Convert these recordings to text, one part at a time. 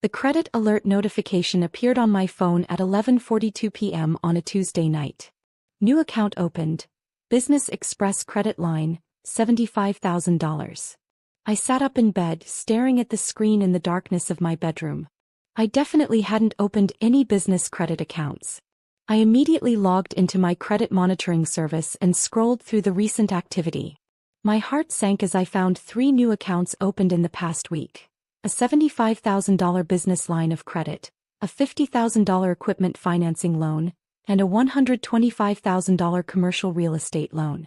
The credit alert notification appeared on my phone at 11:42 p.m. on a Tuesday night. New account opened. Business Express credit line, $75,000. I sat up in bed, staring at the screen in the darkness of my bedroom. I definitely hadn't opened any business credit accounts. I immediately logged into my credit monitoring service and scrolled through the recent activity. My heart sank as I found 3 new accounts opened in the past week. A $75,000 business line of credit, a $50,000 equipment financing loan, and a $125,000 commercial real estate loan.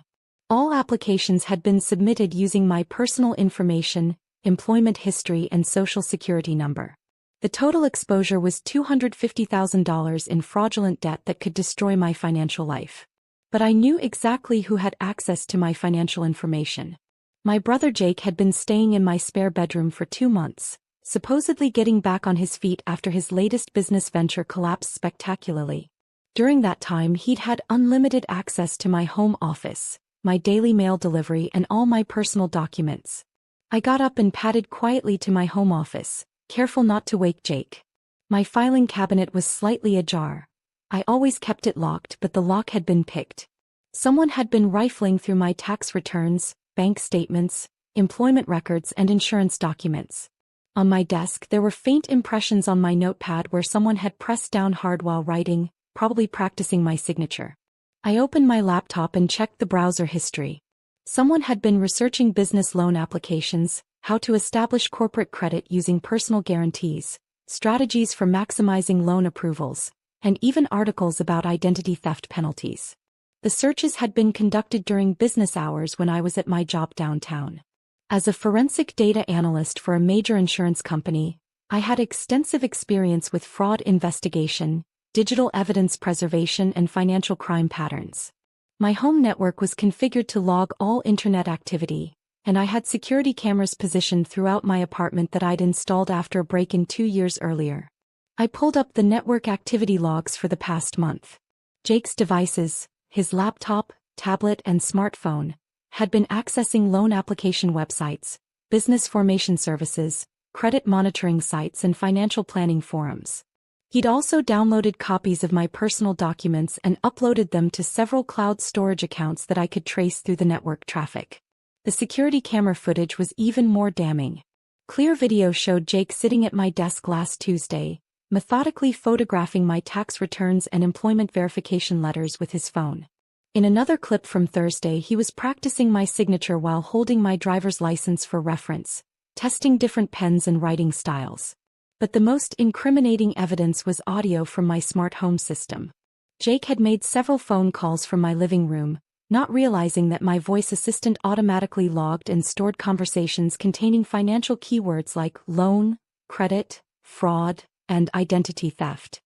All applications had been submitted using my personal information, employment history, and social security number. The total exposure was $250,000 in fraudulent debt that could destroy my financial life. But I knew exactly who had access to my financial information. My brother Jake had been staying in my spare bedroom for 2 months, supposedly getting back on his feet after his latest business venture collapsed spectacularly. During that time, he'd had unlimited access to my home office, my daily mail delivery, and all my personal documents. I got up and padded quietly to my home office, careful not to wake Jake. My filing cabinet was slightly ajar. I always kept it locked, but the lock had been picked. Someone had been rifling through my tax returns, bank statements, employment records, and insurance documents. On my desk there were faint impressions on my notepad where someone had pressed down hard while writing, probably practicing my signature. I opened my laptop and checked the browser history. Someone had been researching business loan applications, how to establish corporate credit using personal guarantees, strategies for maximizing loan approvals, and even articles about identity theft penalties. The searches had been conducted during business hours when I was at my job downtown. As a forensic data analyst for a major insurance company, I had extensive experience with fraud investigation, digital evidence preservation, and financial crime patterns. My home network was configured to log all internet activity, and I had security cameras positioned throughout my apartment that I'd installed after a break-in 2 years earlier. I pulled up the network activity logs for the past month. Jake's devices, his laptop, tablet, and smartphone, had been accessing loan application websites, business formation services, credit monitoring sites, and financial planning forums. He'd also downloaded copies of my personal documents and uploaded them to several cloud storage accounts that I could trace through the network traffic. The security camera footage was even more damning. Clear video showed Jake sitting at my desk last Tuesday, methodically photographing my tax returns and employment verification letters with his phone. In another clip from Thursday, he was practicing my signature while holding my driver's license for reference, testing different pens and writing styles. But the most incriminating evidence was audio from my smart home system. Jake had made several phone calls from my living room, not realizing that my voice assistant automatically logged and stored conversations containing financial keywords like loan, credit, fraud, and identity theft.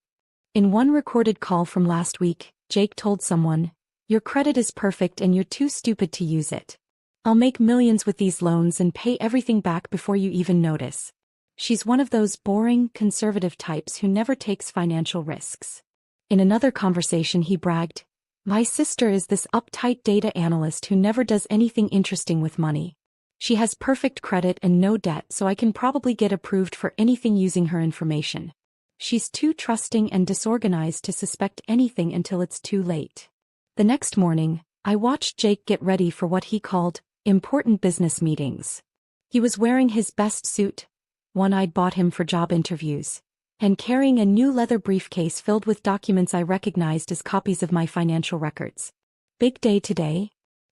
In one recorded call from last week, Jake told someone, "Your credit is perfect and you're too stupid to use it. I'll make millions with these loans and pay everything back before you even notice." She's one of those boring, conservative types who never takes financial risks. In another conversation he bragged, "My sister is this uptight data analyst who never does anything interesting with money. She has perfect credit and no debt, so I can probably get approved for anything using her information. She's too trusting and disorganized to suspect anything until it's too late." The next morning, I watched Jake get ready for what he called important business meetings. He was wearing his best suit, one I'd bought him for job interviews, and carrying a new leather briefcase filled with documents I recognized as copies of my financial records. "Big day today?"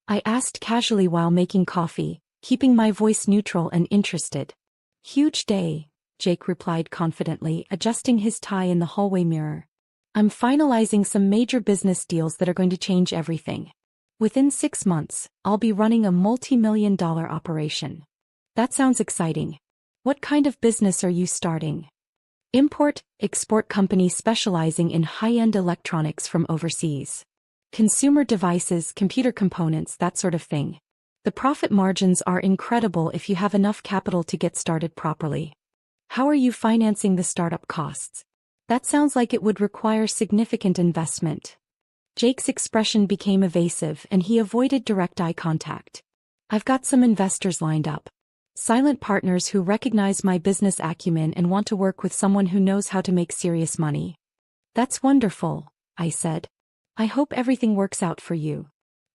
I asked casually while making coffee, keeping my voice neutral and interested. "Huge day," Jake replied confidently, adjusting his tie in the hallway mirror. "I'm finalizing some major business deals that are going to change everything. Within 6 months, I'll be running a multi-million-dollar operation." "That sounds exciting. What kind of business are you starting?" "Import-export company specializing in high-end electronics from overseas. Consumer devices, computer components, that sort of thing. The profit margins are incredible if you have enough capital to get started properly." "How are you financing the startup costs?" "That sounds like it would require significant investment." Jake's expression became evasive and he avoided direct eye contact. "I've got some investors lined up. Silent partners who recognize my business acumen and want to work with someone who knows how to make serious money. That's wonderful, I said. I hope everything works out for you.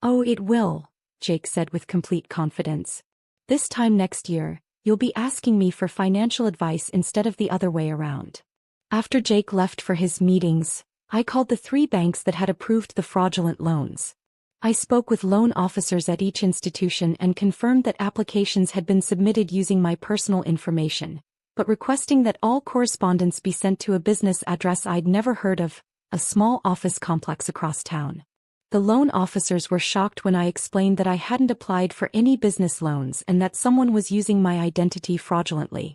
Oh, it will, Jake said with complete confidence. This time next year, you'll be asking me for financial advice instead of the other way around. After Jake left for his meetings, I called the 3 banks that had approved the fraudulent loans. I spoke with loan officers at each institution and confirmed that applications had been submitted using my personal information, but requesting that all correspondence be sent to a business address I'd never heard of, a small office complex across town. The loan officers were shocked when I explained that I hadn't applied for any business loans and that someone was using my identity fraudulently.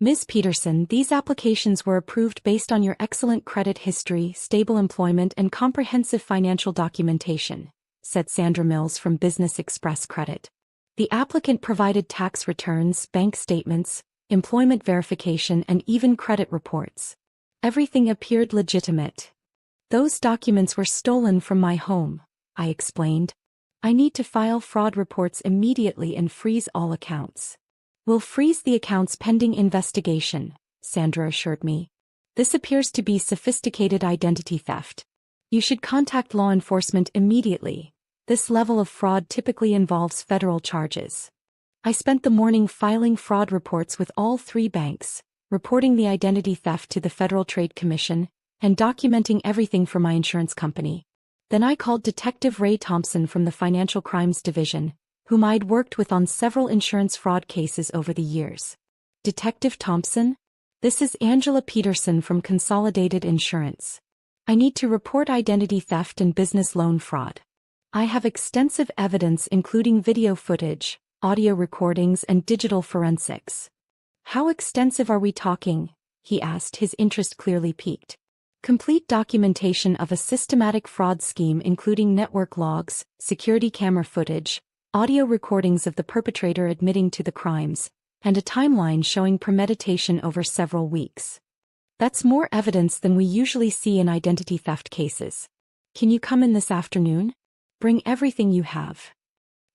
Ms. Peterson, these applications were approved based on your excellent credit history, stable employment, and comprehensive financial documentation, said Sandra Mills from Business Express Credit. The applicant provided tax returns, bank statements, employment verification, and even credit reports. Everything appeared legitimate. Those documents were stolen from my home, I explained. I need to file fraud reports immediately and freeze all accounts. We'll freeze the accounts pending investigation, Sandra assured me. This appears to be sophisticated identity theft. You should contact law enforcement immediately. This level of fraud typically involves federal charges. I spent the morning filing fraud reports with all 3 banks, reporting the identity theft to the Federal Trade Commission, and documenting everything for my insurance company. Then I called Detective Ray Thompson from the Financial Crimes Division, whom I'd worked with on several insurance fraud cases over the years. Detective Thompson? This is Angela Peterson from Consolidated Insurance. I need to report identity theft and business loan fraud. I have extensive evidence including video footage, audio recordings, and digital forensics. How extensive are we talking? He asked, his interest clearly piqued. Complete documentation of a systematic fraud scheme including network logs, security camera footage, audio recordings of the perpetrator admitting to the crimes, and a timeline showing premeditation over several weeks. That's more evidence than we usually see in identity theft cases. Can you come in this afternoon? Bring everything you have.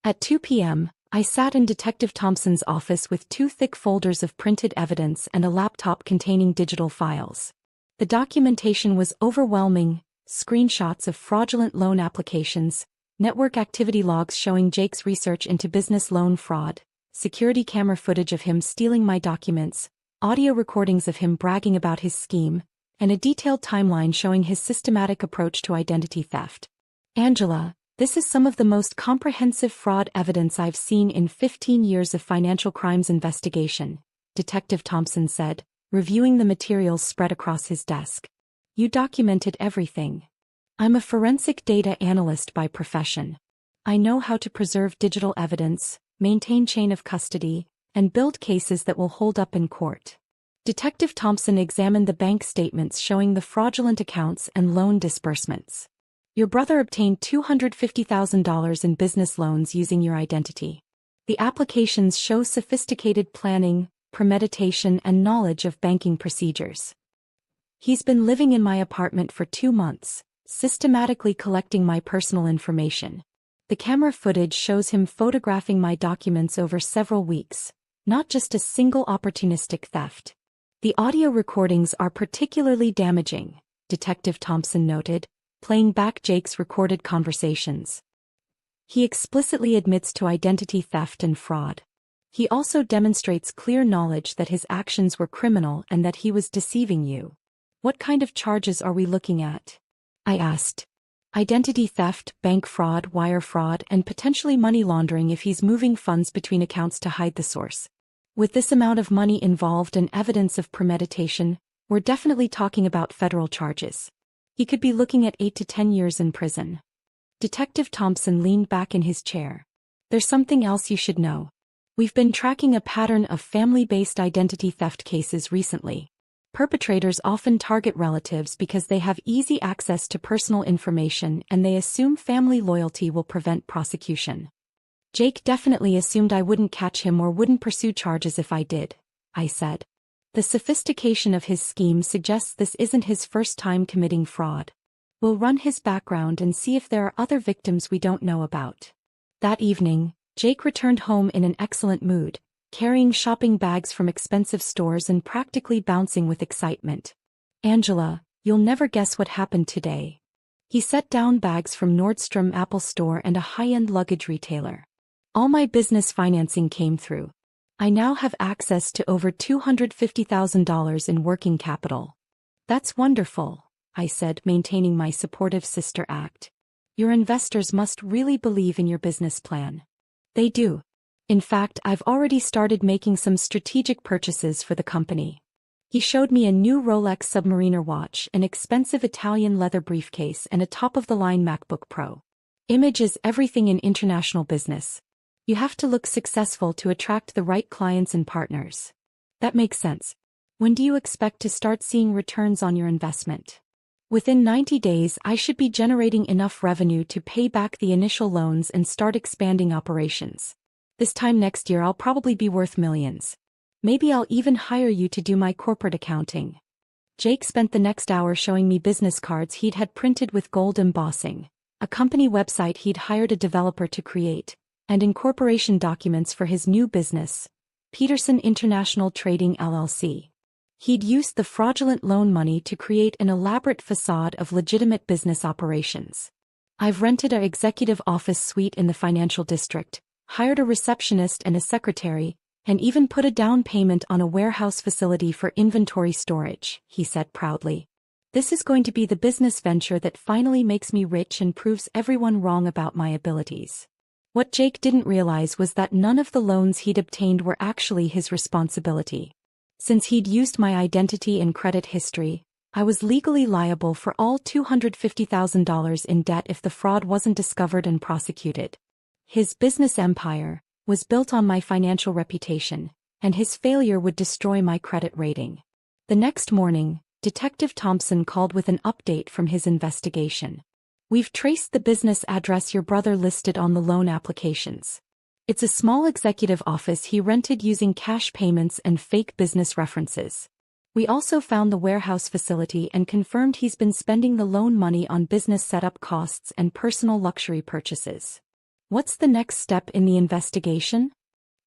At 2 p.m., I sat in Detective Thompson's office with 2 thick folders of printed evidence and a laptop containing digital files. The documentation was overwhelming: screenshots of fraudulent loan applications, network activity logs showing Jake's research into business loan fraud, security camera footage of him stealing my documents, audio recordings of him bragging about his scheme, and a detailed timeline showing his systematic approach to identity theft. Angela, this is some of the most comprehensive fraud evidence I've seen in 15 years of financial crimes investigation, Detective Thompson said, reviewing the materials spread across his desk. You documented everything. I'm a forensic data analyst by profession. I know how to preserve digital evidence, maintain chain of custody, and build cases that will hold up in court. Detective Thompson examined the bank statements showing the fraudulent accounts and loan disbursements. Your brother obtained $250,000 in business loans using your identity. The applications show sophisticated planning, premeditation, and knowledge of banking procedures. He's been living in my apartment for 2 months, systematically collecting my personal information. The camera footage shows him photographing my documents over several weeks, not just a single opportunistic theft. The audio recordings are particularly damaging, Detective Thompson noted, playing back Jake's recorded conversations. He explicitly admits to identity theft and fraud. He also demonstrates clear knowledge that his actions were criminal and that he was deceiving you. What kind of charges are we looking at? I asked. Identity theft, bank fraud, wire fraud, and potentially money laundering if he's moving funds between accounts to hide the source. With this amount of money involved and evidence of premeditation, we're definitely talking about federal charges. He could be looking at 8 to 10 years in prison. Detective Thompson leaned back in his chair. There's something else you should know. We've been tracking a pattern of family-based identity theft cases recently. Perpetrators often target relatives because they have easy access to personal information and they assume family loyalty will prevent prosecution. Jake definitely assumed I wouldn't catch him or wouldn't pursue charges if I did, I said. The sophistication of his scheme suggests this isn't his first time committing fraud. We'll run his background and see if there are other victims we don't know about. That evening, Jake returned home in an excellent mood, carrying shopping bags from expensive stores and practically bouncing with excitement. "Angela, you'll never guess what happened today." He set down bags from Nordstrom Apple Store and a high-end luggage retailer. "All my business financing came through. I now have access to over $250,000 in working capital." "That's wonderful," I said, maintaining my supportive sister act. "Your investors must really believe in your business plan." "They do. In fact, I've already started making some strategic purchases for the company." He showed me a new Rolex Submariner watch, an expensive Italian leather briefcase, and a top-of-the-line MacBook Pro. "Image is everything in international business. You have to look successful to attract the right clients and partners." "That makes sense. When do you expect to start seeing returns on your investment?" "Within 90 days, I should be generating enough revenue to pay back the initial loans and start expanding operations. This time next year I'll probably be worth millions. Maybe I'll even hire you to do my corporate accounting." Jake spent the next hour showing me business cards he'd had printed with gold embossing, a company website he'd hired a developer to create, and incorporation documents for his new business, Peterson International Trading LLC. He'd used the fraudulent loan money to create an elaborate facade of legitimate business operations. "I've rented an executive office suite in the financial district, hired a receptionist and a secretary, and even put a down payment on a warehouse facility for inventory storage," he said proudly. "This is going to be the business venture that finally makes me rich and proves everyone wrong about my abilities." What Jake didn't realize was that none of the loans he'd obtained were actually his responsibility. Since he'd used my identity and credit history, I was legally liable for all $250,000 in debt if the fraud wasn't discovered and prosecuted. His business empire was built on my financial reputation, and his failure would destroy my credit rating. The next morning, Detective Thompson called with an update from his investigation. "We've traced the business address your brother listed on the loan applications. It's a small executive office he rented using cash payments and fake business references. We also found the warehouse facility and confirmed he's been spending the loan money on business setup costs and personal luxury purchases." "What's the next step in the investigation?"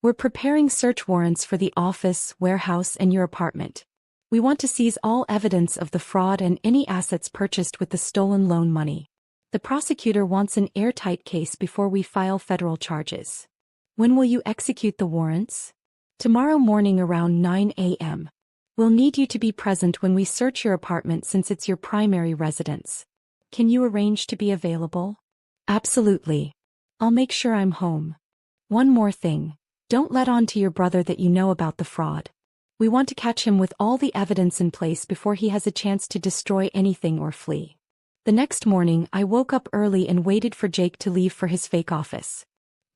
"We're preparing search warrants for the office, warehouse, and your apartment. We want to seize all evidence of the fraud and any assets purchased with the stolen loan money. The prosecutor wants an airtight case before we file federal charges." "When will you execute the warrants?" "Tomorrow morning around 9 a.m. We'll need you to be present when we search your apartment since it's your primary residence. Can you arrange to be available?" "Absolutely. I'll make sure I'm home. One more thing. Don't let on to your brother that you know about the fraud. We want to catch him with all the evidence in place before he has a chance to destroy anything or flee." The next morning, I woke up early and waited for Jake to leave for his fake office.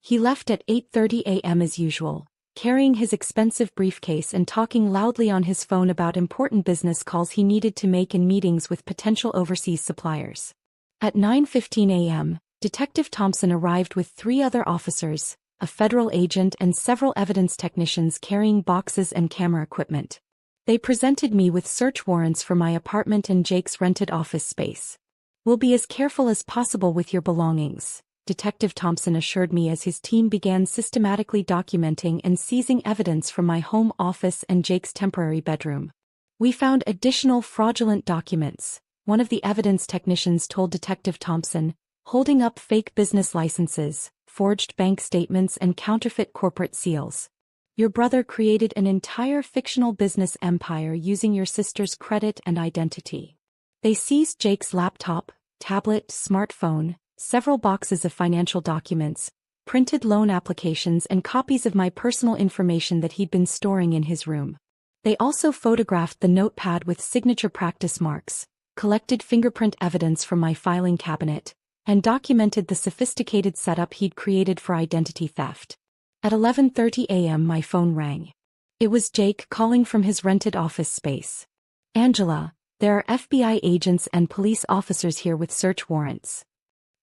He left at 8:30 a.m. as usual, carrying his expensive briefcase and talking loudly on his phone about important business calls he needed to make in meetings with potential overseas suppliers. At 9:15 a.m., Detective Thompson arrived with 3 other officers, a federal agent and several evidence technicians carrying boxes and camera equipment. They presented me with search warrants for my apartment and Jake's rented office space. "We'll be as careful as possible with your belongings," Detective Thompson assured me as his team began systematically documenting and seizing evidence from my home office and Jake's temporary bedroom. "We found additional fraudulent documents," one of the evidence technicians told Detective Thompson, holding up fake business licenses, forged bank statements and counterfeit corporate seals. "Your brother created an entire fictional business empire using your sister's credit and identity." They seized Jake's laptop, tablet, smartphone, several boxes of financial documents, printed loan applications and copies of my personal information that he'd been storing in his room. They also photographed the notepad with signature practice marks, collected fingerprint evidence from my filing cabinet, and documented the sophisticated setup he'd created for identity theft. At 11:30 a.m. my phone rang. It was Jake calling from his rented office space. "Angela, there are FBI agents and police officers here with search warrants."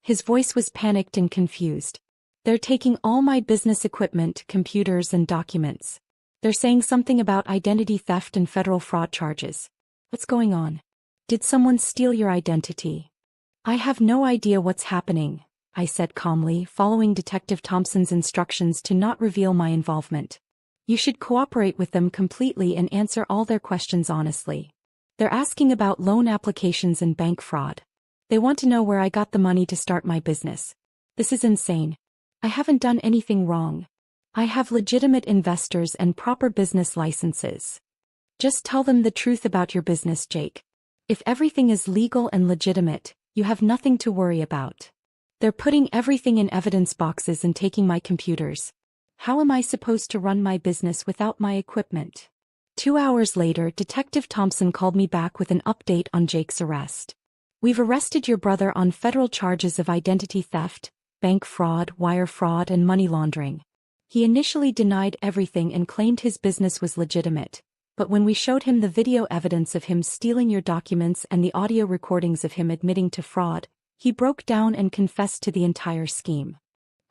His voice was panicked and confused. "They're taking all my business equipment, computers and documents. They're saying something about identity theft and federal fraud charges. What's going on? Did someone steal your identity?" "I have no idea what's happening," I said calmly, following Detective Thompson's instructions to not reveal my involvement. You should cooperate with them completely and answer all their questions honestly. They're asking about loan applications and bank fraud. They want to know where I got the money to start my business. This is insane. I haven't done anything wrong. I have legitimate investors and proper business licenses. Just tell them the truth about your business, Jake. If everything is legal and legitimate, you have nothing to worry about. They're putting everything in evidence boxes and taking my computers. How am I supposed to run my business without my equipment? 2 hours later, Detective Thompson called me back with an update on Jake's arrest. We've arrested your brother on federal charges of identity theft, bank fraud, wire fraud, and money laundering. He initially denied everything and claimed his business was legitimate, but when we showed him the video evidence of him stealing your documents and the audio recordings of him admitting to fraud, he broke down and confessed to the entire scheme.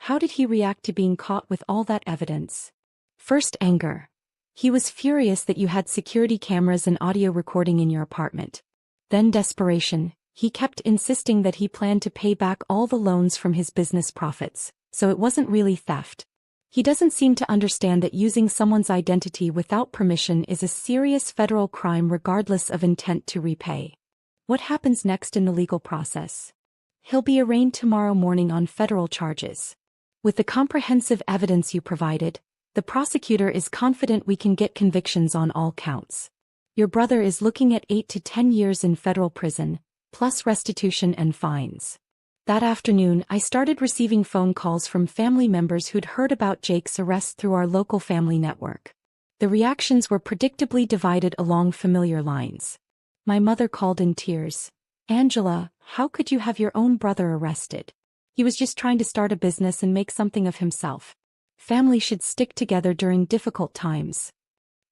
How did he react to being caught with all that evidence? First, anger. He was furious that you had security cameras and audio recording in your apartment. Then desperation. He kept insisting that he planned to pay back all the loans from his business profits, so it wasn't really theft. He doesn't seem to understand that using someone's identity without permission is a serious federal crime regardless of intent to repay. What happens next in the legal process? He'll be arraigned tomorrow morning on federal charges. With the comprehensive evidence you provided, the prosecutor is confident we can get convictions on all counts. Your brother is looking at 8 to 10 years in federal prison, plus restitution and fines. That afternoon, I started receiving phone calls from family members who'd heard about Jake's arrest through our local family network. The reactions were predictably divided along familiar lines. My mother called in tears. "Angela, how could you have your own brother arrested? He was just trying to start a business and make something of himself. Family should stick together during difficult times."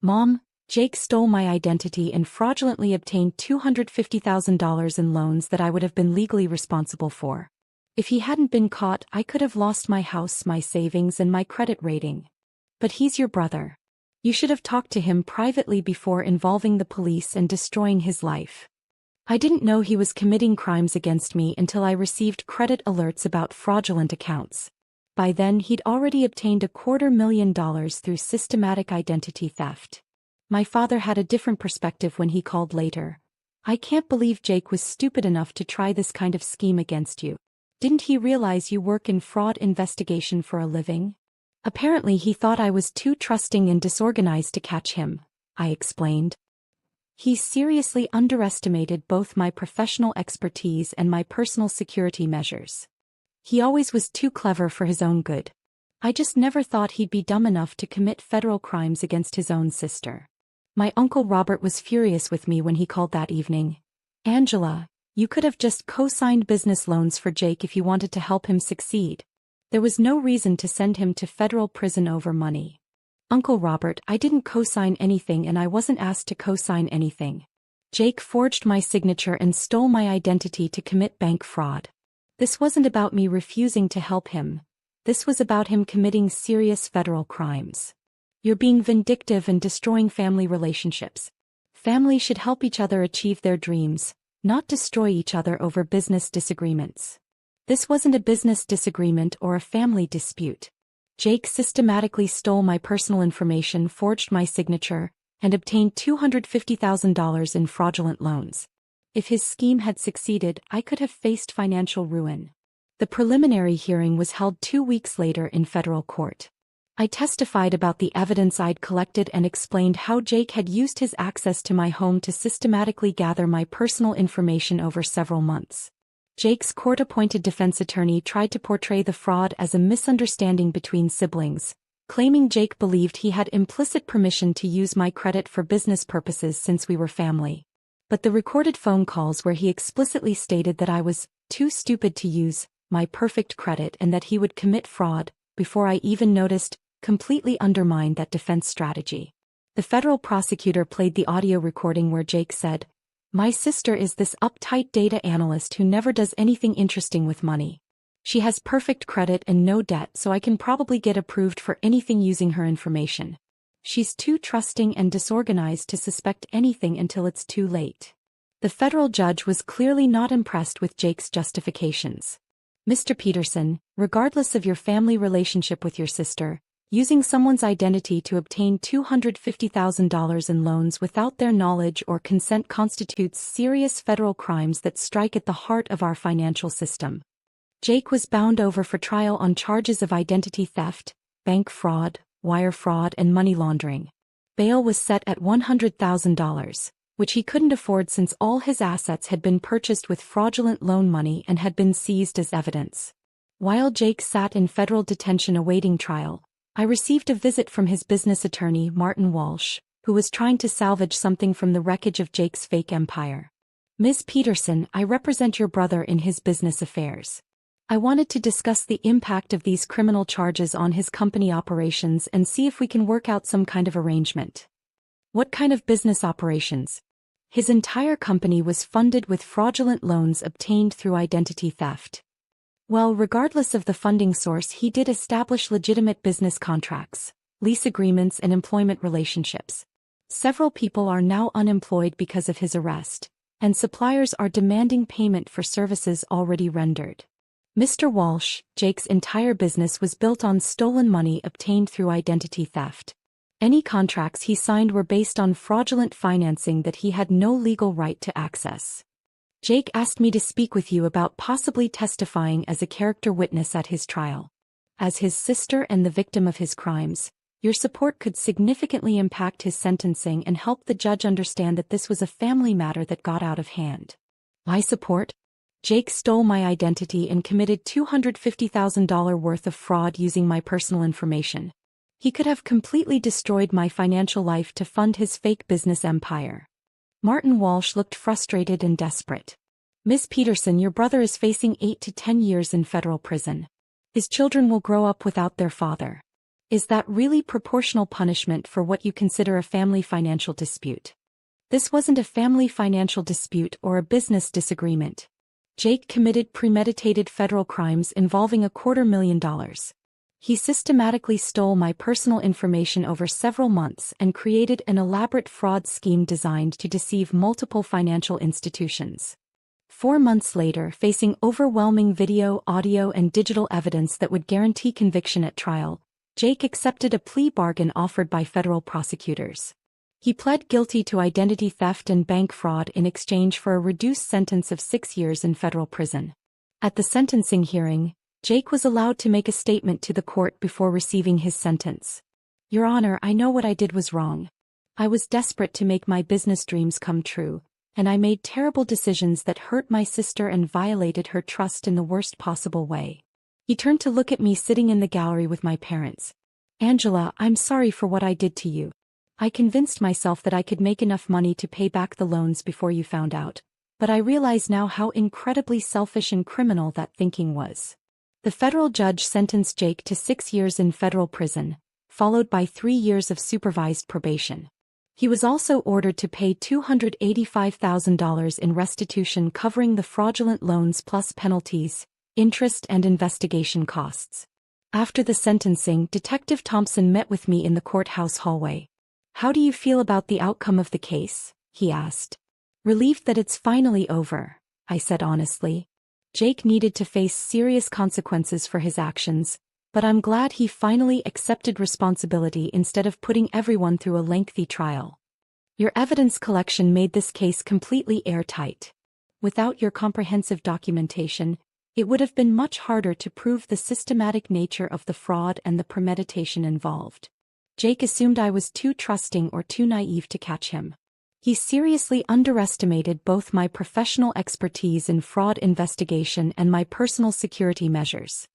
"Mom, Jake stole my identity and fraudulently obtained $250,000 in loans that I would have been legally responsible for. If he hadn't been caught, I could have lost my house, my savings, and my credit rating. But he's your brother. You should have talked to him privately before involving the police and destroying his life." I didn't know he was committing crimes against me until I received credit alerts about fraudulent accounts. By then, he'd already obtained $250,000 through systematic identity theft. My father had a different perspective when he called later. "I can't believe Jake was stupid enough to try this kind of scheme against you. Didn't he realize you work in fraud investigation for a living?" "Apparently he thought I was too trusting and disorganized to catch him," I explained. "He seriously underestimated both my professional expertise and my personal security measures. He always was too clever for his own good. I just never thought he'd be dumb enough to commit federal crimes against his own sister." My Uncle Robert was furious with me when he called that evening. "Angela, you could have just co-signed business loans for Jake if you wanted to help him succeed. There was no reason to send him to federal prison over money." "Uncle Robert, I didn't co-sign anything and I wasn't asked to co-sign anything. Jake forged my signature and stole my identity to commit bank fraud. This wasn't about me refusing to help him. This was about him committing serious federal crimes. You're being vindictive and destroying family relationships. Family should help each other achieve their dreams, not destroy each other over business disagreements. This wasn't a business disagreement or a family dispute. Jake systematically stole my personal information, forged my signature, and obtained $250,000 in fraudulent loans. If his scheme had succeeded, I could have faced financial ruin." The preliminary hearing was held 2 weeks later in federal court. I testified about the evidence I'd collected and explained how Jake had used his access to my home to systematically gather my personal information over several months. Jake's court-appointed defense attorney tried to portray the fraud as a misunderstanding between siblings, claiming Jake believed he had implicit permission to use my credit for business purposes since we were family. But the recorded phone calls where he explicitly stated that I was too stupid to use my perfect credit and that he would commit fraud before I even noticed completely undermined that defense strategy. The federal prosecutor played the audio recording where Jake said, "My sister is this uptight data analyst who never does anything interesting with money. She has perfect credit and no debt, so I can probably get approved for anything using her information. She's too trusting and disorganized to suspect anything until it's too late." The federal judge was clearly not impressed with Jake's justifications. "Mr. Peterson, regardless of your family relationship with your sister, Using someone's identity to obtain $250,000 in loans without their knowledge or consent constitutes serious federal crimes that strike at the heart of our financial system. Jake was bound over for trial on charges of identity theft, bank fraud, wire fraud, and money laundering. Bail was set at $100,000, which he couldn't afford since all his assets had been purchased with fraudulent loan money and had been seized as evidence. While Jake sat in federal detention awaiting trial, I received a visit from his business attorney, Martin Walsh, who was trying to salvage something from the wreckage of Jake's fake empire. Ms. Peterson, I represent your brother in his business affairs. I wanted to discuss the impact of these criminal charges on his company operations and see if we can work out some kind of arrangement. What kind of business operations? His entire company was funded with fraudulent loans obtained through identity theft. Well, regardless of the funding source, he did establish legitimate business contracts, lease agreements, and employment relationships. Several people are now unemployed because of his arrest, and suppliers are demanding payment for services already rendered. Mr. Walsh, Jake's entire business was built on stolen money obtained through identity theft. Any contracts he signed were based on fraudulent financing that he had no legal right to access. Jake asked me to speak with you about possibly testifying as a character witness at his trial. As his sister and the victim of his crimes, your support could significantly impact his sentencing and help the judge understand that this was a family matter that got out of hand. My support? Jake stole my identity and committed $250,000 worth of fraud using my personal information. He could have completely destroyed my financial life to fund his fake business empire. Martin Walsh looked frustrated and desperate. Ms. Peterson, your brother is facing 8 to 10 years in federal prison. His children will grow up without their father. Is that really proportional punishment for what you consider a family financial dispute? This wasn't a family financial dispute or a business disagreement. Jake committed premeditated federal crimes involving $250,000. He systematically stole my personal information over several months and created an elaborate fraud scheme designed to deceive multiple financial institutions. 4 months later, facing overwhelming video, audio, and digital evidence that would guarantee conviction at trial, Jake accepted a plea bargain offered by federal prosecutors. He pled guilty to identity theft and bank fraud in exchange for a reduced sentence of 6 years in federal prison. At the sentencing hearing, Jake was allowed to make a statement to the court before receiving his sentence. Your Honor, I know what I did was wrong. I was desperate to make my business dreams come true, and I made terrible decisions that hurt my sister and violated her trust in the worst possible way. He turned to look at me sitting in the gallery with my parents. Angela, I'm sorry for what I did to you. I convinced myself that I could make enough money to pay back the loans before you found out, but I realize now how incredibly selfish and criminal that thinking was. The federal judge sentenced Jake to 6 years in federal prison, followed by 3 years of supervised probation. He was also ordered to pay $285,000 in restitution covering the fraudulent loans plus penalties, interest, and investigation costs. After the sentencing, Detective Thompson met with me in the courthouse hallway. How do you feel about the outcome of the case? He asked. Relieved that it's finally over, I said honestly. Jake needed to face serious consequences for his actions, but I'm glad he finally accepted responsibility instead of putting everyone through a lengthy trial. Your evidence collection made this case completely airtight. Without your comprehensive documentation, it would have been much harder to prove the systematic nature of the fraud and the premeditation involved. Jake assumed I was too trusting or too naive to catch him. He seriously underestimated both my professional expertise in fraud investigation and my personal security measures.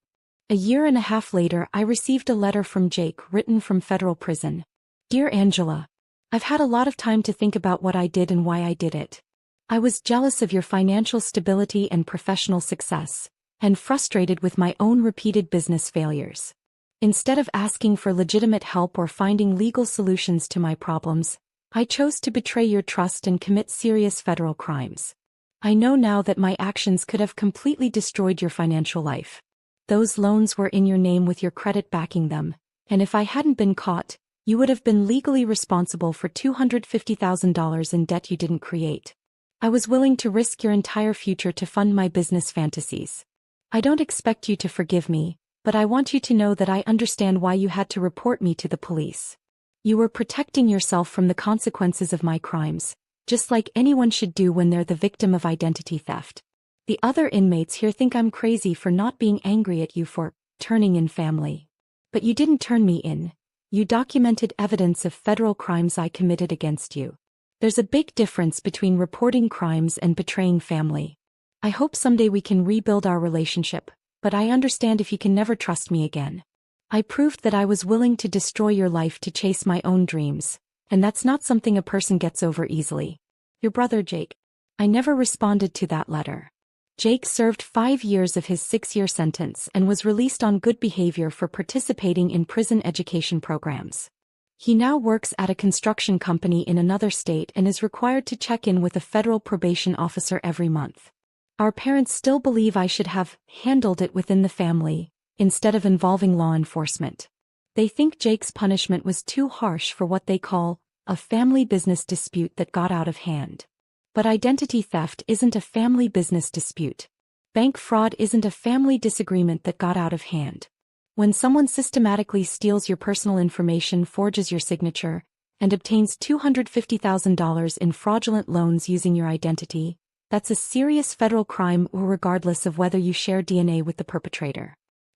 A year and a half later, I received a letter from Jake written from federal prison. Dear Angela, I've had a lot of time to think about what I did and why I did it. I was jealous of your financial stability and professional success, and frustrated with my own repeated business failures. Instead of asking for legitimate help or finding legal solutions to my problems, I chose to betray your trust and commit serious federal crimes. I know now that my actions could have completely destroyed your financial life. Those loans were in your name with your credit backing them, and if I hadn't been caught, you would have been legally responsible for $250,000 in debt you didn't create. I was willing to risk your entire future to fund my business fantasies. I don't expect you to forgive me, But I want you to know that I understand why you had to report me to the police. You were protecting yourself from the consequences of my crimes, just like anyone should do when they're the victim of identity theft. The other inmates here think I'm crazy for not being angry at you for turning in family. But you didn't turn me in. You documented evidence of federal crimes I committed against you. There's a big difference between reporting crimes and betraying family. I hope someday we can rebuild our relationship, but I understand if you can never trust me again. I proved that I was willing to destroy your life to chase my own dreams, and that's not something a person gets over easily. Your brother Jake. I never responded to that letter. Jake served 5 years of his 6-year sentence and was released on good behavior for participating in prison education programs. He now works at a construction company in another state and is required to check in with a federal probation officer every month. Our parents still believe I should have handled it within the family, instead of involving law enforcement. They think Jake's punishment was too harsh for what they call a family business dispute that got out of hand. But identity theft isn't a family business dispute. Bank fraud isn't a family disagreement that got out of hand. When someone systematically steals your personal information, forges your signature, and obtains $250,000 in fraudulent loans using your identity, that's a serious federal crime regardless of whether you share DNA with the perpetrator.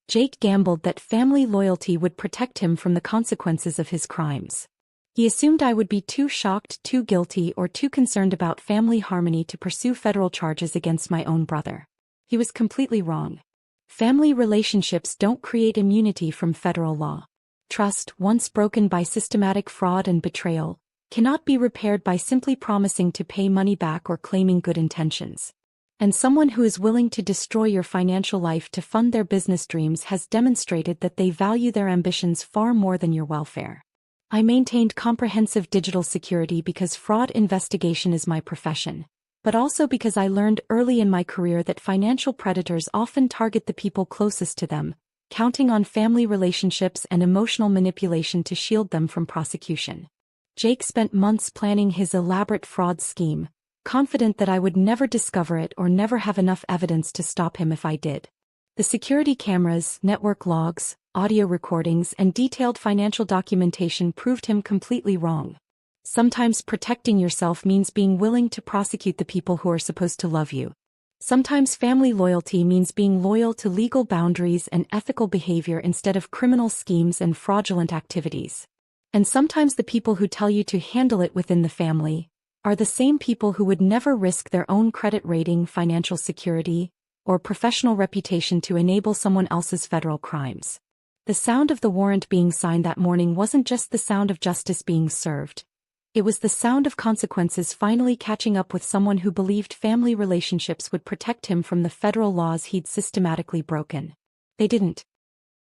Jake gambled that family loyalty would protect him from the consequences of his crimes. He assumed I would be too shocked, too guilty, or too concerned about family harmony to pursue federal charges against my own brother. He was completely wrong. Family relationships don't create immunity from federal law. Trust, once broken by systematic fraud and betrayal, cannot be repaired by simply promising to pay money back or claiming good intentions. And someone who is willing to destroy your financial life to fund their business dreams has demonstrated that they value their ambitions far more than your welfare. I maintained comprehensive digital security because fraud investigation is my profession, but also because I learned early in my career that financial predators often target the people closest to them, counting on family relationships and emotional manipulation to shield them from prosecution. Jake spent months planning his elaborate fraud scheme, confident that I would never discover it or never have enough evidence to stop him if I did. The security cameras, network logs, audio recordings, and detailed financial documentation proved him completely wrong. Sometimes protecting yourself means being willing to prosecute the people who are supposed to love you. Sometimes family loyalty means being loyal to legal boundaries and ethical behavior instead of criminal schemes and fraudulent activities. And sometimes the people who tell you to handle it within the family are the same people who would never risk their own credit rating, financial security, or professional reputation to enable someone else's federal crimes. The sound of the warrant being signed that morning wasn't just the sound of justice being served. It was the sound of consequences finally catching up with someone who believed family relationships would protect him from the federal laws he'd systematically broken. They didn't.